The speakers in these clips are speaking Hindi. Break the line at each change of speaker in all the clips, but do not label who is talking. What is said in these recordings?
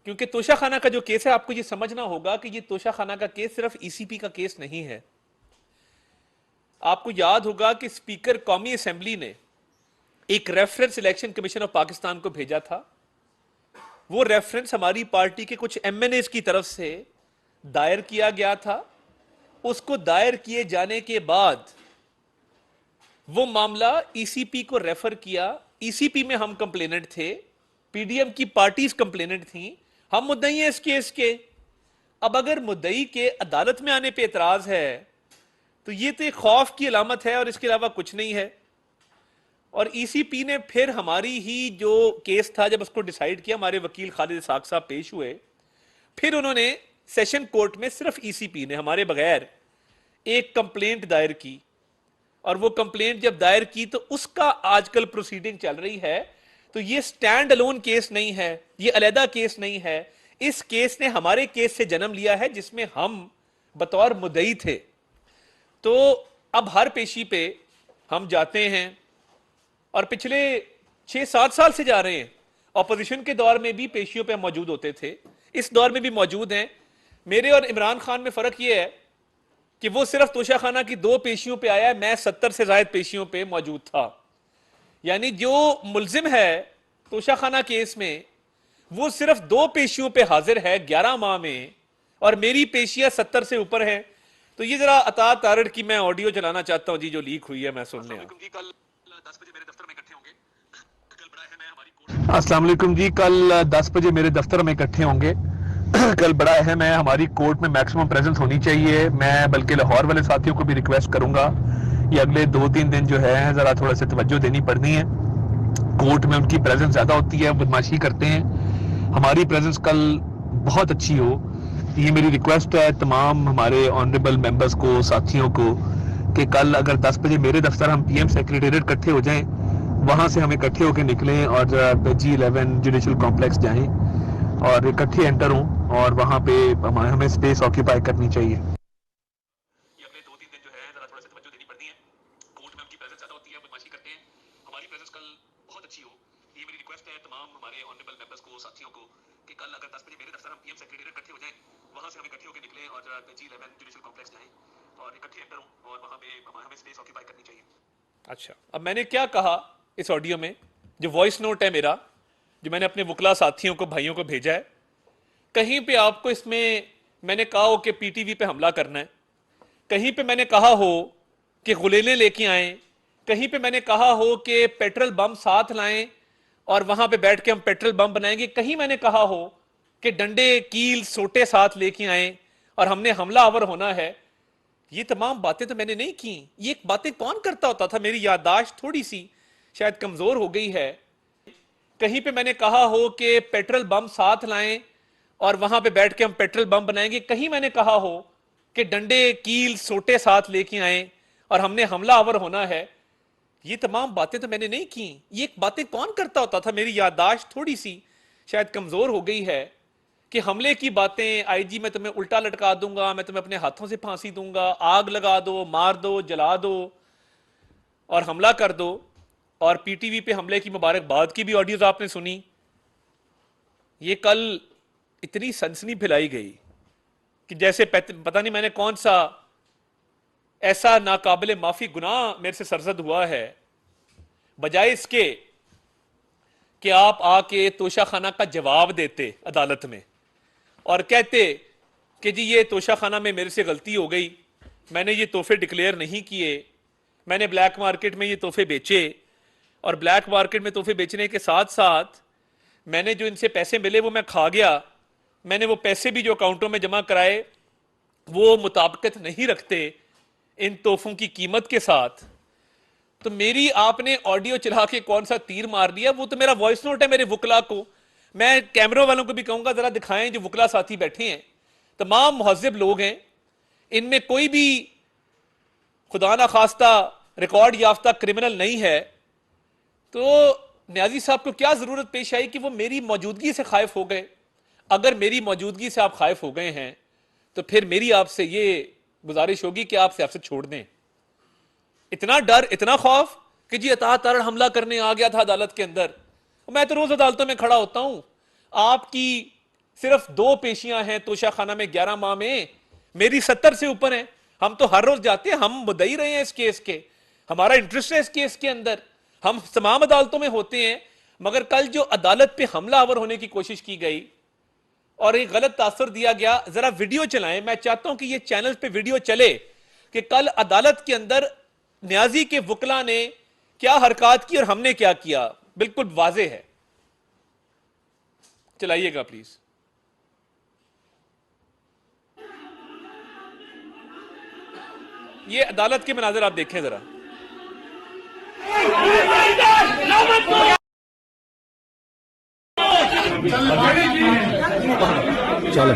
क्योंकि तोशाखाना का जो केस है, आपको ये समझना होगा कि ये तोशाखाना का केस सिर्फ ईसीपी का केस नहीं है। आपको याद होगा कि स्पीकर कौमी असेंबली ने एक reference election commission of Pakistan को भेजा था। वो रेफरेंस हमारी पार्टी के कुछ एमएनएस की तरफ से दायर किया गया था। उसको दायर किए जाने के बाद वो मामला ईसीपी को रेफर किया। ईसीपी में हम कंप्लेनेंट थे, पीडीएम की पार्टीज कंप्लेनेंट थी, हम मुद्दई हैं इस केस के। अब अगर मुद्दई के अदालत में आने पे एतराज है तो ये तो एक खौफ की अलामत है और इसके अलावा कुछ नहीं है। और ईसीपी ने फिर हमारी ही जो केस था, जब उसको डिसाइड किया, हमारे वकील खालिद इसाक साहब पेश हुए, फिर उन्होंने सेशन कोर्ट में सिर्फ ईसीपी ने हमारे बगैर एक कंप्लेंट दायर की। और वो कंप्लेंट जब दायर की तो उसका आजकल प्रोसीडिंग चल रही है। तो ये स्टैंड अलोन केस नहीं है, ये अलहदा केस नहीं है। इस केस ने हमारे केस से जन्म लिया है जिसमें हम बतौर मुद्दई थे। तो अब हर पेशी पे हम जाते हैं और पिछले 6-7 साल से जा रहे हैं। ऑपोजिशन के दौर में भी पेशियों पे हम मौजूद होते थे, इस दौर में भी मौजूद हैं। मेरे और इमरान खान में फर्क यह है कि वो सिर्फ तोशाखाना की 2 पेशियों पे आया है, मैं 70 से ज्यादा पेशियों पे मौजूद था। यानी जो मुलजिम है तोशाखाना केस में वो सिर्फ 2 पेशियों पे हाजिर है 11 माह में, और मेरी पेशियां 70 से ऊपर हैं। तो ये जरा अता तारड़ की मैं ऑडियो चलाना चाहता हूं जी, जो लीक हुई है, मैं सुनने
कल 10 बजे मेरे दफ्तर में इकट्ठे होंगे। कल बड़ा अहम है हमारी कोर्ट। अस्सलाम वालेकुम जी, कल 10 बजे मेरे दफ्तर में इकट्ठे होंगे। कल बड़ा अहम है, हमारी कोर्ट में मैक्सिमम प्रेजेंस होनी चाहिए। मैं बल्कि लाहौर वाले साथियों को भी रिक्वेस्ट करूंगा, ये अगले 2-3 दिन जो है जरा थोड़ा सा तवज्जो देनी पड़नी है। कोर्ट में उनकी प्रेजेंस ज्यादा होती है, बदमाशी करते हैं। हमारी प्रेजेंस कल बहुत अच्छी हो, ये मेरी रिक्वेस्ट है तमाम हमारे ऑनरेबल मेंबर्स को, साथियों को, कि कल अगर 10 बजे मेरे दफ्तर हम पीएम सेक्रेटेरिएट इकट्ठे हो जाएं, वहां से हम इकट्ठे होकर निकलें और G11 जुडिशल कॉम्प्लेक्स जाएं और इकट्ठे एंटर हों, और वहां पे हमें स्पेस ऑक्यूपाई करनी चाहिए। ये अगले 2-3 दिन जो है जरा थोड़ा सा तवज्जो देनी पड़ती है। कोर्ट में उनकी प्रेजेंस ज्यादा होती है, बदमाशी करते हैं। हमारी प्रेजेंस कल बहुत अच्छी हो, ये मेरी रिक्वेस्ट है तमाम हमारे ऑनरेबल मेंबर्स को, साथियों को, कि कल अगर 10 बजे मेरे दफ्तर हम पीएम सेक्रेटेरिएट इकट्ठे हो जाएं, वहां से हम इकट्ठे होकर निकलें और G11 जुडिशल कॉम्प्लेक्स जाएं और इकट्ठे एंटर हों, और वहां पे हमें स्पेस ऑक्यूपाई करनी चाहिए।
अच्छा, अब मैंने क्या कहा इस ऑडियो में, जो वॉइस नोट है मेरा, जो मैंने अपने वकला साथियों को, भाइयों को भेजा है, कहीं पे आपको इसमें मैंने कहा हो कि पीटीवी पे हमला करना है, कहीं पे मैंने कहा हो कि गुलेलें लेके आए, कहीं पे मैंने कहा हो कि पेट्रोल बम साथ लाएं और वहां पे बैठ के हम पेट्रोल बम बनाएंगे, कहीं मैंने कहा हो कि डंडे, कील, सोटे साथ लेके आए और हमने हमलावर होना है, ये तमाम बातें तो मैंने नहीं की। ये बातें कौन करता होता था? मेरी याददाश्त थोड़ी सी शायद कमजोर हो गई है। कहीं पे मैंने कहा हो कि पेट्रोल बम साथ लाएं और वहां पे बैठ के हम पेट्रोल बम बनाएंगे, कहीं मैंने कहा हो कि डंडे, कील, सोटे साथ लेके आए और हमने हमलावर होना है, ये तमाम बातें तो मैंने नहीं की। ये बातें कौन करता होता था? मेरी याददाश्त थोड़ी सी शायद कमजोर हो गई है कि हमले की बातें, आईजी मैं तुम्हें उल्टा लटका दूंगा, मैं तुम्हें अपने हाथों से फांसी दूंगा, आग लगा दो, मार दो, जला दो और हमला कर दो। और पीटीवी पे हमले की मुबारकबाद की भी ऑडियोज आपने सुनी। ये कल इतनी सनसनी फैलाई गई कि जैसे पता नहीं मैंने कौन सा ऐसा नाकाबिले माफी गुनाह मेरे से सरजद हुआ है। बजाय इसके कि आप आके तोशाखाना का जवाब देते अदालत में और कहते कि जी ये तोशाखाना में मेरे से गलती हो गई, मैंने ये तोहफे डिक्लेयर नहीं किए, मैंने ब्लैक मार्केट में ये तोहफे बेचे, और ब्लैक मार्केट में तोहफे बेचने के साथ साथ मैंने जो इनसे पैसे मिले वो मैं खा गया, मैंने वो पैसे भी जो अकाउंटों में जमा कराए वो मुताबिकत नहीं रखते इन तोहफों की कीमत के साथ। तो मेरी आपने ऑडियो चला के कौन सा तीर मार दिया? वो तो मेरा वॉइस नोट है मेरे वकला को। मैं कैमरों वालों को भी कहूंगा जरा दिखाएं, जो वकला साथी बैठे हैं तमाम मुहज्जिब लोग हैं, इनमें कोई भी खुदा ना खास्ता रिकॉर्ड याफ्ता क्रिमिनल नहीं है। तो न्याजी साहब को क्या जरूरत पेश आई कि वो मेरी मौजूदगी से खाइफ हो गए? अगर मेरी मौजूदगी से आप खाइफ हो गए हैं तो फिर मेरी आपसे ये गुजारिश होगी कि आप सियासत छोड़ दें। इतना डर, इतना खौफ कि जी अता तारड़ हमला करने आ गया था अदालत के अंदर। मैं तो रोज अदालतों में खड़ा होता हूं, आपकी सिर्फ 2 पेशियां हैं तोशा खाना में 11 माह में, मेरी 70 से ऊपर है। हम तो हर रोज जाते हैं, हम मुद्दई रहे हैं इस केस के, हमारा इंटरेस्ट है इस केस के अंदर, हम तमाम अदालतों में होते हैं। मगर कल जो अदालत पे हमलावर होने की कोशिश की गई और एक गलत तासर दिया गया, जरा वीडियो चलाएं। मैं चाहता हूं कि ये चैनल पे वीडियो चले कि कल अदालत के अंदर न्याजी के वकला ने क्या हरकत की और हमने क्या किया, बिल्कुल वाजे है। चलाइएगा प्लीज। ये अदालत के मनाजर आप देखें जरा।
चलो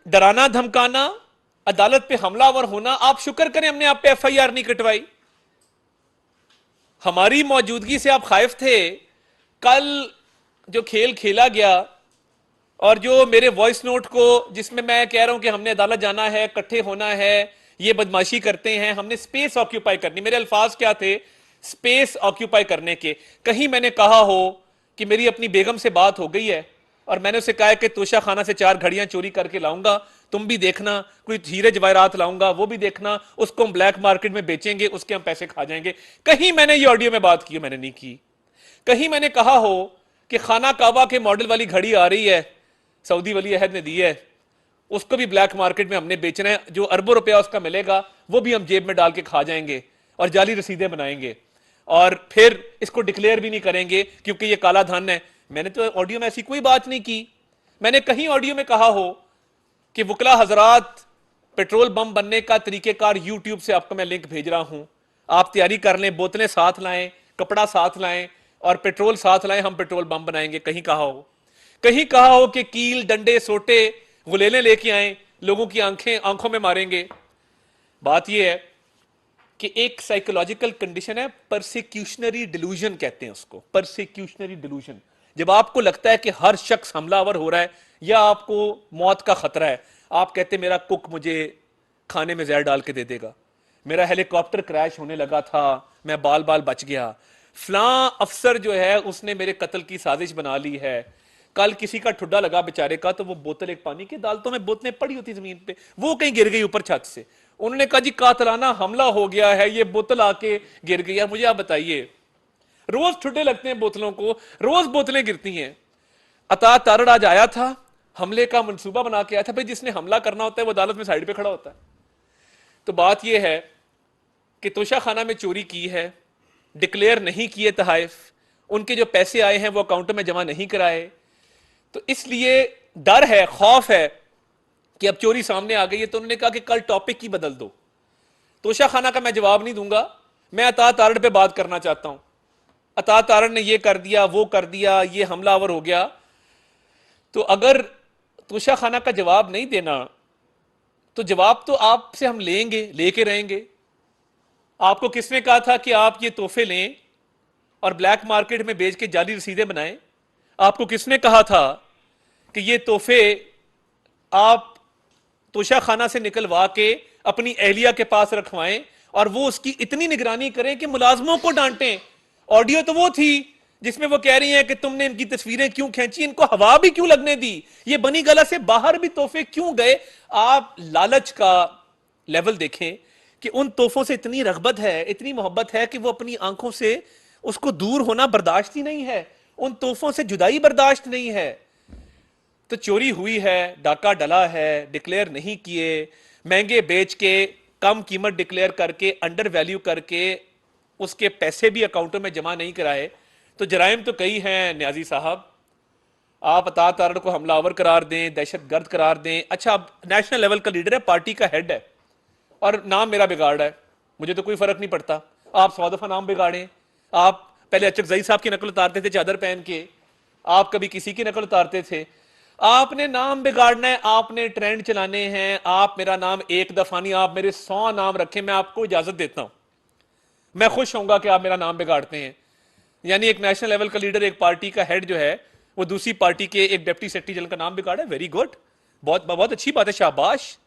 डराना धमकाना, अदालत पे हमलावर होना, आप शुक्र करें हमने आप पे एफआईआर नहीं कटवाई। हमारी मौजूदगी से आप खाइफ थे। कल जो खेल खेला गया और जो मेरे वॉइस नोट को, जिसमें मैं कह रहा हूं कि हमने अदालत जाना है, इकट्ठे होना है, ये बदमाशी करते हैं, हमने स्पेस ऑक्यूपाई करनी, मेरे अल्फाज क्या थे, स्पेस ऑक्यूपाई करने के। कहीं मैंने कहा हो कि मेरी अपनी बेगम से बात हो गई है और मैंने उसे कहा कि तोशा खाना से 4 घड़ियां चोरी करके लाऊंगा, तुम भी देखना, कोई हीरे जवाहरात लाऊंगा वो भी देखना, उसको हम ब्लैक मार्केट में बेचेंगे, उसके हम पैसे खा जाएंगे। कहीं मैंने ये ऑडियो में बात की? मैंने नहीं की। कहीं मैंने कहा हो कि खाना काबा के मॉडल वाली घड़ी आ रही है, सऊदी वली अहद ने दी है, उसको भी ब्लैक मार्केट में हमने बेचना है, जो अरबों रुपया उसका मिलेगा वो भी हम जेब में डाल के खा जाएंगे और जाली रसीदें बनाएंगे और फिर इसको डिक्लेयर भी नहीं करेंगे क्योंकि ये काला धन है? मैंने तो ऑडियो में ऐसी कोई बात नहीं की। मैंने कहीं ऑडियो में कहा हो कि वकला हजरात, पेट्रोल बम बनने का तरीकेकार यूट्यूब से आपको मैं लिंक भेज रहा हूं, आप तैयारी कर लें, बोतलें साथ लाएं, कपड़ा साथ लाएं और पेट्रोल साथ लाएं, हम पेट्रोल बम बनाएंगे? कहीं कहा हो? कहीं कहा हो कि कील, डंडे, सोटे, गुलेलें लेके आए, लोगों की आंखों में मारेंगे? बात यह है कि एक साइकोलॉजिकल कंडीशन है, परसिक्यूशनरी डिलूजन कहते हैं उसको, परसिक्यूशनरी डिलूजन। जब आपको लगता है कि हर शख्स हमलावर हो रहा है या आपको मौत का खतरा है, आप कहते मेरा कुक मुझे खाने में जहर डाल के दे देगा, मेरा हेलीकॉप्टर क्रैश होने लगा था, मैं बाल बाल बच गया, फलां अफसर जो है उसने मेरे कत्ल की साजिश बना ली है, कल किसी का ठुड्डा लगा बेचारे का तो वो बोतल, एक पानी की दालतों में बोतलें पड़ी होती जमीन पे, वो कहीं गिर गई ऊपर छत से, उन्होंने कहा जी कातलाना हमला हो गया है, ये बोतल आके गिर गई है। मुझे आप बताइए, रोज ठुड्डे लगते हैं बोतलों को, रोज बोतलें गिरती हैं। अता तारड़ आज आया था, हमले का मंसूबा बना के आया था। भाई जिसने हमला करना होता है वो अदालत में साइड पे खड़ा होता है। तो बात यह है कि तोशा खाना में चोरी की है, डिक्लेयर नहीं किए तहाइफ, उनके जो पैसे आए हैं वो अकाउंट में जमा नहीं कराए, तो इसलिए डर है, खौफ है कि अब चोरी सामने आ गई है। तो उन्होंने कहा कि कल टॉपिक ही बदल दो, तोशा खाना का मैं जवाब नहीं दूंगा, मैं अता तारड़ पे बात करना चाहता हूं। अता तारड़ ने ये कर दिया, वो कर दिया, ये हमलावर हो गया। तो अगर तोशा खाना का जवाब नहीं देना तो जवाब तो आपसे हम लेंगे, लेके रहेंगे। आपको किसने कहा था कि आप ये तोहफे लें और ब्लैक मार्केट में बेच के जाली रसीदें बनाएं? आपको किसने कहा था कि ये तोहफे आप तोशा खाना से निकलवा के अपनी अहलिया के पास रखवाएं और वो उसकी इतनी निगरानी करें कि मुलाजमों को डांटें? ऑडियो तो वो थी जिसमें वो कह रही हैं कि तुमने इनकी तस्वीरें क्यों खींची, इनको हवा भी क्यों लगने दी, ये बनी गला से बाहर भी तोहफे क्यों गए? आप लालच का लेवल देखें कि उन तोहफों से इतनी रगबत है, इतनी मोहब्बत है कि वो अपनी आंखों से उसको दूर होना बर्दाश्त ही नहीं है, उन तोहफों से जुदाई बर्दाश्त नहीं है। तो चोरी हुई है, डाका डला है, डिक्लेयर नहीं किए, महंगे बेच के, कम कीमत डिक्लेयर करके, अंडर वैल्यू करके, उसके पैसे भी अकाउंटों में जमा नहीं कराए, तो जराइम तो कई हैं न्याजी साहब। आप अता तारड़ को हमलावर करार दें, दहशतगर्द करार दें, अच्छा अब नेशनल लेवल का लीडर है, पार्टी का हेड है और नाम मेरा बिगाड़ा है, मुझे तो कोई फर्क नहीं पड़ता। आप 100 दफा नाम बिगाड़ें, आप पहले अचकजई साहब की नकल उतारते थे चादर पहन के, आप कभी किसी की नकल उतारते थे, आपने नाम बिगाड़ना है, आपने ट्रेंड चलाने हैं। आप मेरा नाम एक दफा नहीं, आप मेरे 100 नाम रखें, मैं आपको इजाजत देता हूं, मैं खुश होऊंगा कि आप मेरा नाम बिगाड़ते हैं। यानी एक नेशनल लेवल का लीडर, एक पार्टी का हेड जो है वो दूसरी पार्टी के एक डिप्टी सेक्रेटरी जनरल का नाम बिगाड़ा है, वेरी गुड, बहुत बहुत अच्छी बात है, शाबाश।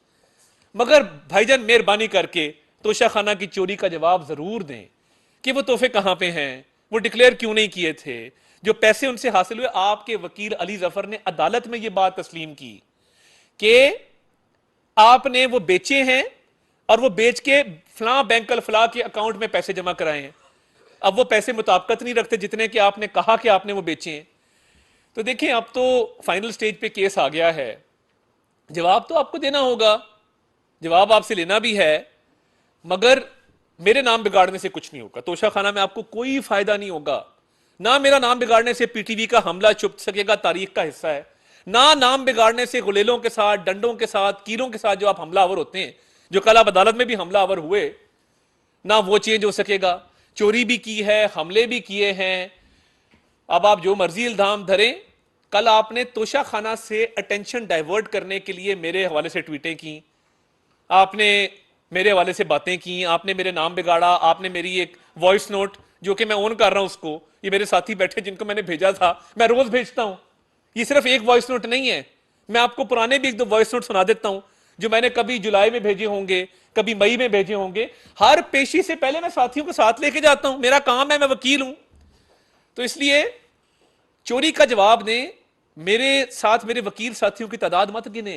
मगर भाईजान मेहरबानी करके तोशा खाना की चोरी का जवाब जरूर दें कि वो तोहफे कहां पे हैं, वो डिक्लेयर क्यों नहीं किए थे, जो पैसे उनसे हासिल हुए। आपके वकील अली जफर ने अदालत में ये बात तस्लीम की कि आपने वो बेचे हैं और वो बेच के फलां बैंक फलां के अकाउंट में पैसे जमा कराए हैं। अब वो पैसे मुताबिकत नहीं रखते जितने कि आपने कहा कि आपने वो बेचे हैं। तो देखें, अब तो फाइनल स्टेज पे केस आ गया है, जवाब तो आपको देना होगा, जवाब आपसे लेना भी है, मगर मेरे नाम बिगाड़ने से कुछ नहीं होगा। तोशा खाना में आपको कोई फायदा नहीं होगा। ना मेरा नाम बिगाड़ने से पीटीवी का हमला छुप सकेगा, तारीख का हिस्सा है। ना नाम बिगाड़ने से गुलेलों के साथ, डंडों के साथ, कीलों के साथ जो आप हमलावर होते हैं, जो कल आप अदालत में भी हमलावर हुए, ना वो चेंज हो सकेगा। चोरी भी की है, हमले भी किए हैं, अब आप जो मर्जी इल्जाम धरें। कल आपने तोशा खाना से अटेंशन डाइवर्ट करने के लिए मेरे हवाले से ट्वीटें की, आपने मेरे हवाले से बातें की, आपने मेरे नाम बिगाड़ा, आपने मेरी एक वॉइस नोट जो कि मैं ऑन कर रहा हूं उसको, ये मेरे साथी बैठे जिनको मैंने भेजा था, मैं रोज भेजता हूं, ये सिर्फ एक वॉइस नोट नहीं है, मैं आपको पुराने भी एक दो वॉइस नोट सुना देता हूं जो मैंने कभी जुलाई में भेजे होंगे, कभी मई में भेजे होंगे। हर पेशी से पहले मैं साथियों को साथ लेके जाता हूं, मेरा काम है, मैं वकील हूं। तो इसलिए चोरी का जवाब दें, मेरे साथ मेरे वकील साथियों की तादाद मत गिने,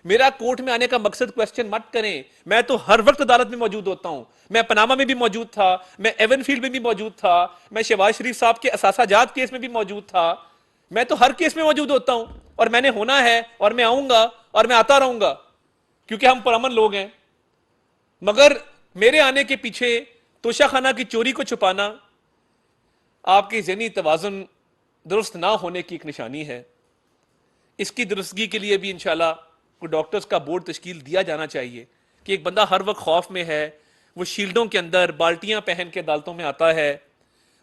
मेरा कोर्ट में आने का मकसद क्वेश्चन मत करें। मैं तो हर वक्त अदालत में मौजूद होता हूं, मैं पनामा में भी मौजूद था, मैं एवनफील्ड में भी मौजूद था, मैं शहबाज शरीफ साहब के असासाजात केस में भी मौजूद था, मैं तो हर केस में मौजूद होता हूं और मैंने होना है और मैं आऊंगा और मैं आता रहूंगा, क्योंकि हम पुरअमन लोग हैं। मगर मेरे आने के पीछे तोशा खाना की चोरी को छुपाना आपकी ज़हनी तवाज़ुन दुरुस्त ना होने की एक निशानी है। इसकी दुरुस्तगी के लिए भी इंशाल्लाह कोई डॉक्टर्स का बोर्ड तश्कील दिया जाना चाहिए कि एक बंदा हर वक्त खौफ में है, वो शील्डों के अंदर बाल्टियां पहन के अदालतों में आता है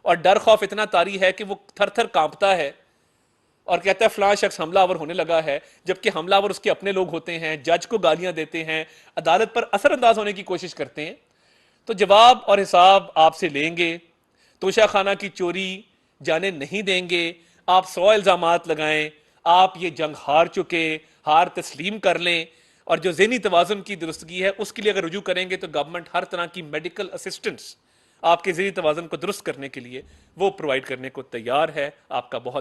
और डर खौफ इतना तारी है कि वो थर थर कांपता है और कहता है फलां शख्स हमलावर होने लगा है, जबकि हमलावर उसके अपने लोग होते हैं, जज को गालियां देते हैं, अदालत पर असरअंदाज होने की कोशिश करते हैं। तो जवाब और हिसाब आपसे लेंगे, तोशा खाना की चोरी जाने नहीं देंगे। आप 100 इल्जामात लगाएं, आप ये जंग हार चुके, हार तस्लीम कर लें और जो ज़हनी तवाज़ुन की दुरुस्तगी है उसके लिए अगर रुजू करेंगे तो गवर्नमेंट हर तरह की मेडिकल असिस्टेंस आपके ज़हनी तवाज़ुन को दुरुस्त करने के लिए वो प्रोवाइड करने को तैयार है। आपका बहुत